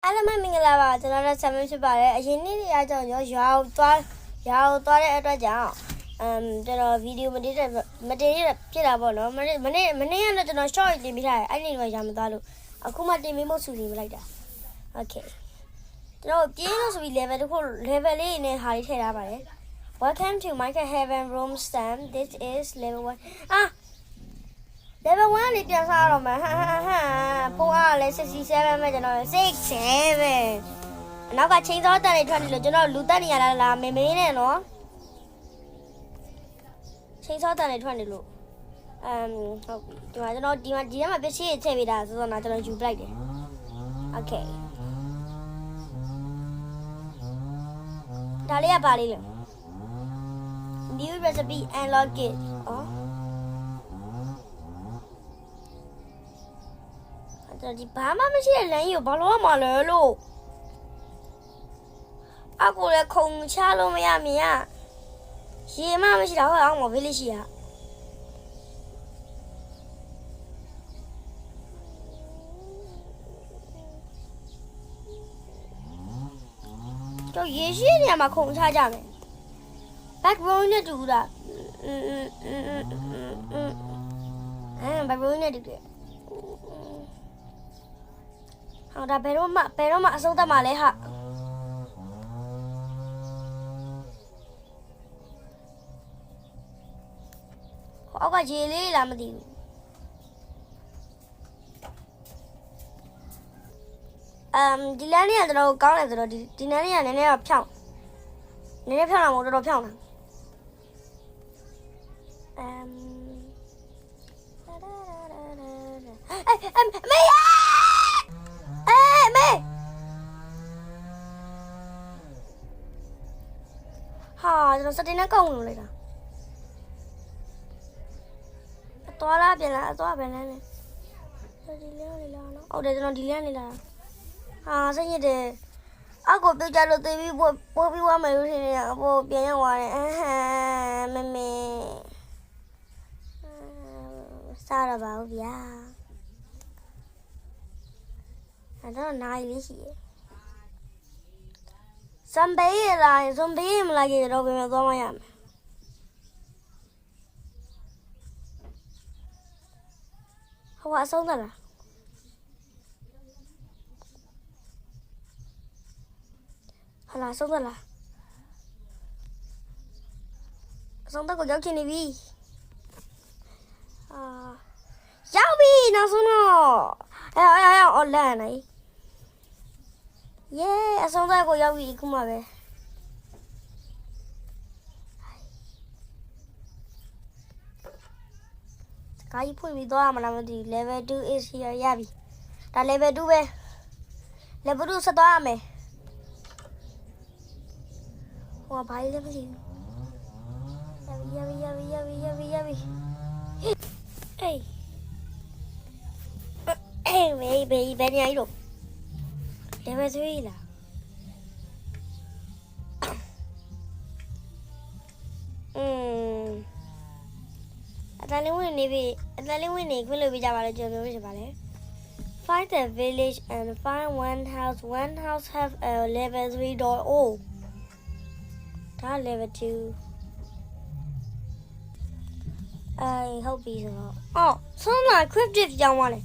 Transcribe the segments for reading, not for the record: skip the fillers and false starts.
အားလုံးမင်္ဂလာပါကျွန်တော်တို့ဆမ်မင်းဖြစ်ပါတယ်အရင်နေ့တွေအားကြောင့်ရွာကိုသွားတဲ့အတွက်ကြောင့်ကျွန်တော်ဗီဒီယိုမတင်ဖြစ်တာပေါ့နော်မနေ့ကတော့ကျွန်တော် short တင်ပြထားတယ်အဲ့ဒီတော့ရမသွားလို့အခုမှတင်ပေးဖို့ဆူနေလိုက်တာ okay ကျွန်တော်ပြင်းလို့ဆိုပြီး level လေးနဲ့ဟာလေးထည့်ထားပါတယ် welcome to Michael Heaven Room Stamp this is level 1 level 1လေးပြန်စားတော့မှာဟာပုံအားလည်း67ပဲကျွန်တော်67နောက်ကချိန်စောတက်နေထွက်နေလို့ကျွန်တော်လူတက်နေရလားမေမေနဲ့နော်ချိန်စောတက်နေထွက်နေလို့ဟုတ်ပြီကျွန်တော်ဒီမှာပစ္စည်းထည့်ပေးတာဆိုတော့ကျွန်တော်ယူပလိုက်တယ် okay ဒါလေးကပါလေးလေ new recipe unlock it ဒီဘာမှမရှိတဲ့လမ်းကြီးကိုဘာလို့မှလဲလို့အကူလည်းခုံချလို့မရမြင်ရရေမှမရှိတော့အောင်မဘေးလေးရှိရတော့ရေရှိနေမှာခုံချကြမယ် backbone နဲ့တူတာbackbone နဲ့တူတယ်ဟောဒါဘယ်တော့မှအဆုံးသတ်မှာလဲဟာအောက်ကရေလေးလားမသိဘူးဒီလမ်းလေးကတော်တော်ကောင်းတယ်ဆိုတော့ဒီလမ်းလေးကနည်းနည်းတော့ဖြောင်းတာမဟုတ်တော်တော်ဖြောင်းတာမေးဟာကျွန်တော်စတင်နဲ့ကောက်ဝင်လိုက်တာအသွားလားပြန်လားအသွားပြန်လဲဒီလမ်းလေးလားနော်ဟုတ်တယ်ကျွန်တော်ဒီလမ်းလေးလားဟာစိတ်ညစ်တယ်အောက်ကိုပြုတ်ကြလို့သိပြီးပိုးပြီးဝမ်းမယ်လို့ထင်နေအပေါ်ပြန်ရောက်သွားတယ်မမေစားရပါဦးဗျာအဲ့တော့နိုင်လေးရှိရဲ့ဇမ်ဘေးလာဇမ်ဘေးမလာကြတော့ဘယ်မှာသွားမရမလဲဟိုအဆုံးသလားဟလာဆုံးသလားအဆုံးတော့ကိုရောက်ချင်နေပြီရောက်ပြီနောက်ဆုံးတော့အော်လန်နေအဆုံးသားကိုရောက်ပြီခုမှပဲကားကြီးဖွင့်ပြီးသွားမှလားမသိဘူး level 2 is here ရပြီဒါ level 2ပဲ level 2ဆက်သွားရမယ်ဟိုဘာလေးလဲမသိဘူးရပြီအေးဘယ်နေရလို့ level 3လားအတလေးဝင်နေခွင့်လို့ပြကြပါလေကျွန်တော်ပြောပြချင်ပါလေ find the village and find one house have a level 3 doorဒါ level 2ဟုတ်ပြီဆိုတော့ဆုံးလာ cryptive ကြောင်းပါလေ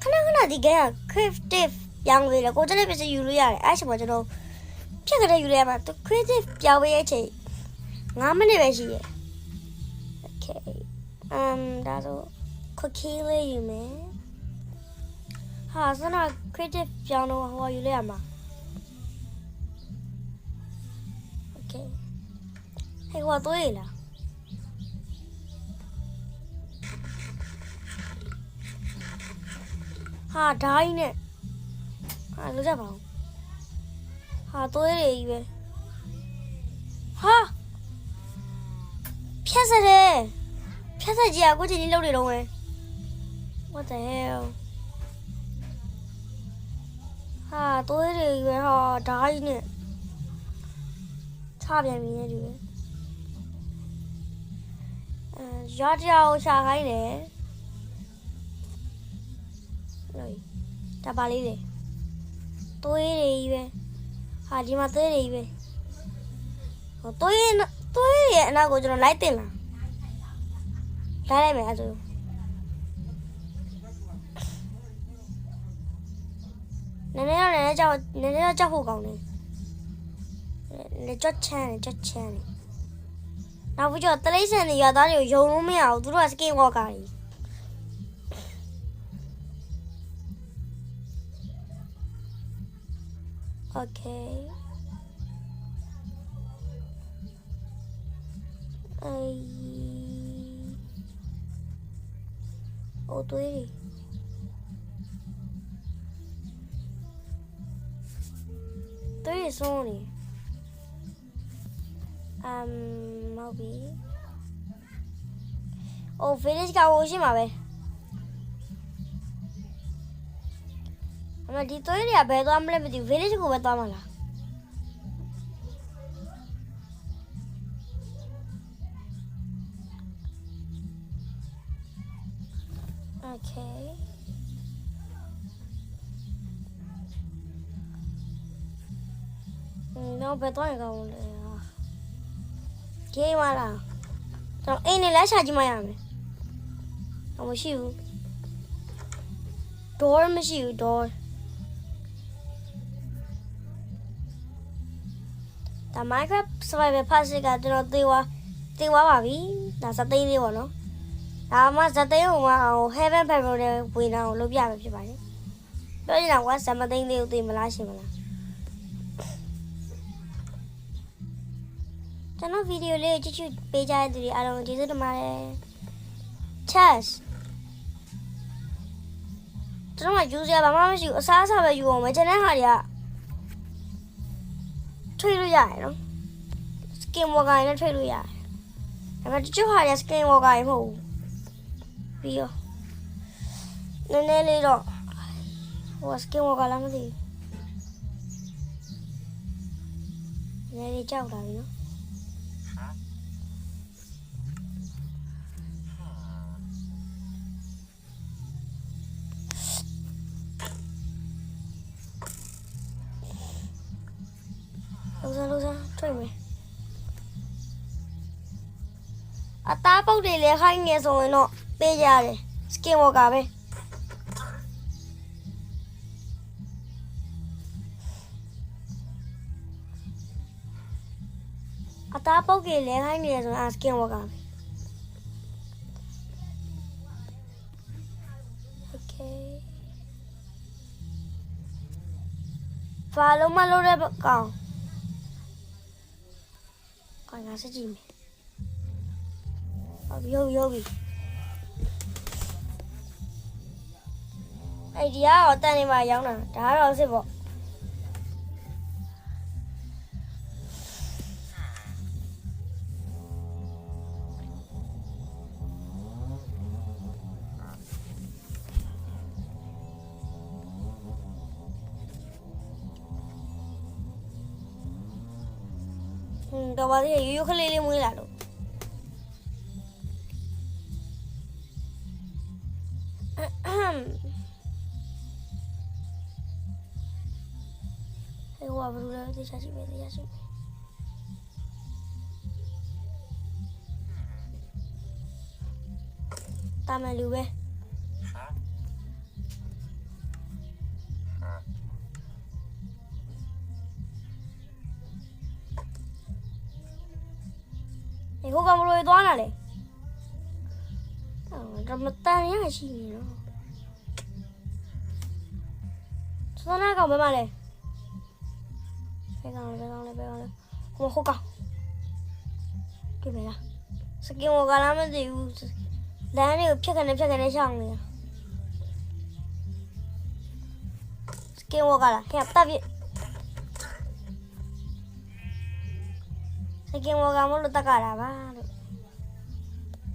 ခဏဒီကဲက cryptive ပြောင်းသေးတယ်ကိုကျတဲ့ပစ္စည်းယူလို့ရတယ်အဲ့ချိန်မှာကျွန်တော်ဖြတ်ကြတဲ့ယူလိုက်ရမှာ cryptive ပြောင်းပေးရဲ့ချိန်9မိနစ်ပဲရှိရဲ့ okay ဒါဆို cookie လေးယူမယ်ဟာစနာ creative ပြောင်းတော့ဟိုယူလိုက်ရမှာ okay ဟဲ့ဟိုတော့ရလားဟာဓာတ်နဲ့ဟာလို့ကြပါဦးဟာတော့ရည်ကြီးပဲဟာဖြတ်စတယ်ဖြတ်ဆက်ကြီးကကိုချင်းကြီးလှုပ်နေတော့ဝင် what the hell ဟာတော့ရည်ကြီးပဲဟာဓာတ်နဲ့ချပြန်ပြီနဲ့တူပဲရွာကြောင်ရှာခိုင်းတယ်ဒါပါလေးလေ သွေးတွေကြီးပဲဟာဒီမှာသွေးတွေကြီးပဲဟိုသွေးရဲ့အနောက်ကိုကျွန်တော်လိုက်တင်လာလိုက်မယ်အဲ့ဒါနည်းနည်းကြောက်ဖို့ကောင်းတယ်လေကြောက်ချမ်းနောက်ပြီးတော့တလိမ့်ဆန်တွေရွာသားတွေကိုယုံလို့မရဘူးသူတို့ကစကင်ဝေါ်ကာတွေโอเคโอ้သွေးတွေဆုံးနေဟုတ်ပြီโอ้ village ကဟိုရှိမှာပဲအမဒီသွေးတွေကဘယ်သွားမလဲမသိဘူး village ကိုပဲသွားမှာလားOkay. နောက်ဘယ်တော့ရကောင်းလဲ။ကြေးမလား။ကျွန်တော်အိမ်နဲ့လက်ချကြည့်မရမယ်။မရှိဘူး။ door မရှိဘူး door ။ဒါ Minecraft survival pass ကကျွန်တော်သေသွားပါပြီ။ဒါစသိန်းလေးပေါ့နော်။ဒါမှစသိန်းဟိုမှာ heaven paper နဲ့ဝင်အောင်လုပ်ပြမယ်ဖြစ်ပါတယ်။ပြောချင်တာကစမသိန်းလေးကိုသိမလားရှင်မလား။ကျွန်တော်ဗီဒီယိုလေးကိုကြည့်ပေးကြတဲ့သူတွေအားလုံးကျေးဇူးတင်ပါတယ် chess ကျွန်တော်ကယူစရာဘာမှမရှိဘူးအစားအစာပဲယူအောင်ပဲကျွန်တဲ့ဟာတွေကထွေးလို့ရတယ်နော် skin walker နဲ့ထွေးလို့ရတယ်ဒါပေမဲ့တချို့ဟာတွေ skin walker မဟုတ်ဘူးပြီးတော့နည်းနည်းလေးတော့ဟို skin walker လားမသိဘူးနည်းနည်းလေးကြောက်လာပြီနော်လုံးစားတွေ့မယ်အသားပုတ်တွေလည်းခိုင်းနေဆိုရင်တော့ပေးကြရတယ် skin walker ပဲအသားပုတ်တွေလည်းခိုင်းနေဆိုရင် skin walker ပဲ Okay ဘာလို့မလုပ်တဲ့ကောင်ငါစကြည့်မယ်ဟုတ်ပြီအဲ့ဒီကတော့တန်နေမှာရောင်းတာဒါကတော့စစ်ပေါ့တော့ပါသေးရိုးရိုးကလေးလေးမွေးလာလို့ဟဲ့ဟိုဘာလို့လဲသိချာရှိပဲတာမန်လူပဲဟိုကမလို့သွားလာလေဒါမတန်ရရှိနေတော့စောနာကောင်ဘယ်မှာလဲဘယ်ကောင်လဲဟိုကောင်ကြည့်မလားစကင်ဝကလာမသိဘူးလမ်းလေးကိုဖြတ်ကနေရှောင်းနေတာစကင်ဝကလာဟဲ့တပ်ပြစကင်ဝကမလို့တက်ကတာပါလို့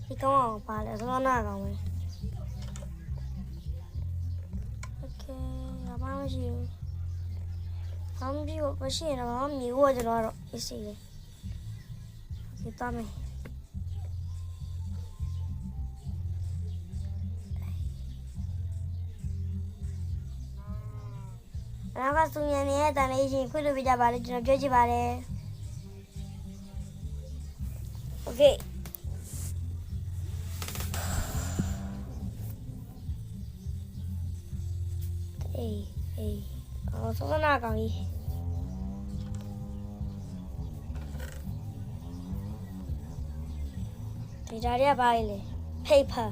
ဒီကောင်အောင်ပါလဲစောနာကောင်ပဲโอเคဘာမှမရှိဘူးဘာမှမရှိရင်တော့မြေဝကျွန်တော်တော့အေးစေးတယ်ဒီတမ်း နောက်ကစုညံနေတဲ့တန်လေးရှင်ခွင့်လို့ပြကြပါလေကျွန်တော်ပြောချင်ပါတယ်โอเคအေးအော်စောနာကောင်ကြီးဒီဓာတ်ရပါလေ paper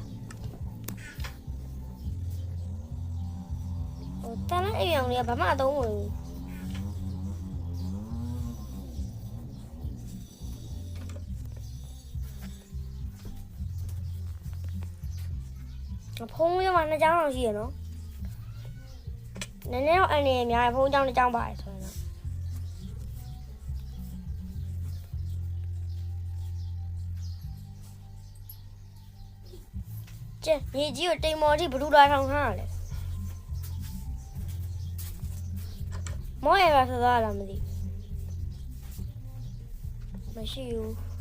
ဟိုတန်းလိုက်အိမ်အောင်လေးကဘာမှအသုံးဝင်ဘူးဖုန်းရမှာ2ကြောင်းလောက်ရှိရနော်နည်းနည်းတော့အနေနဲ့များဖုန်းကြောင်း2ကြောင်းပါတယ်ဆိုရင်တော့ကျဲမြေကြီးကိုတိမ်မော်ကြီးဘလူးလာထောင်ထားရတယ်မောရပါသလားမသိမရှိဘူး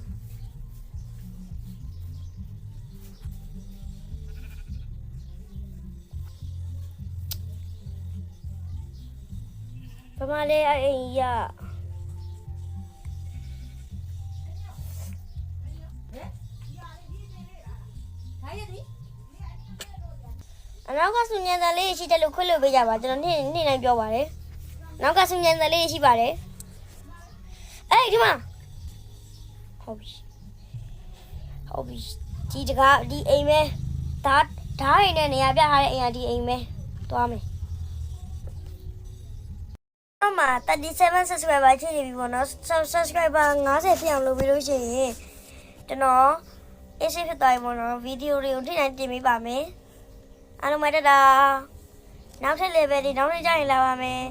ဘာမှလည်းအိမ်ရအနောက်ကစုညံတန်လေးရှိတယ်လို့ခွင့်လို့ပေးကြပါကျွန်တော်နေ့တိုင်းပြောပါတယ်နောက်ကစုညံတန်လေးရှိပါတယ်အေးဒီမှာဟုတ်ပြီဒီတကားဒီအိမ်ပဲဓာတ်အိမ်နဲ့နေရာပြထားတဲ့အိမ်ကဒီအိမ်ပဲသွားမယ်အမ37 subscriber ချစ်နေပြီပေါ့နော် subscriber 50ဖြစ်အောင်လုပ်ပြီးလို့ရှိရင်ကျွန်တော်အစီဖြစ်သွားပြီပေါ့နော်ဗီဒီယိုတွေကိုထိတိုင်းတင်ပေးပါမယ်အားလုံးမတတာနောက်ထပ် level တွေနောက်ထပ်ကြရင်လာပါမယ်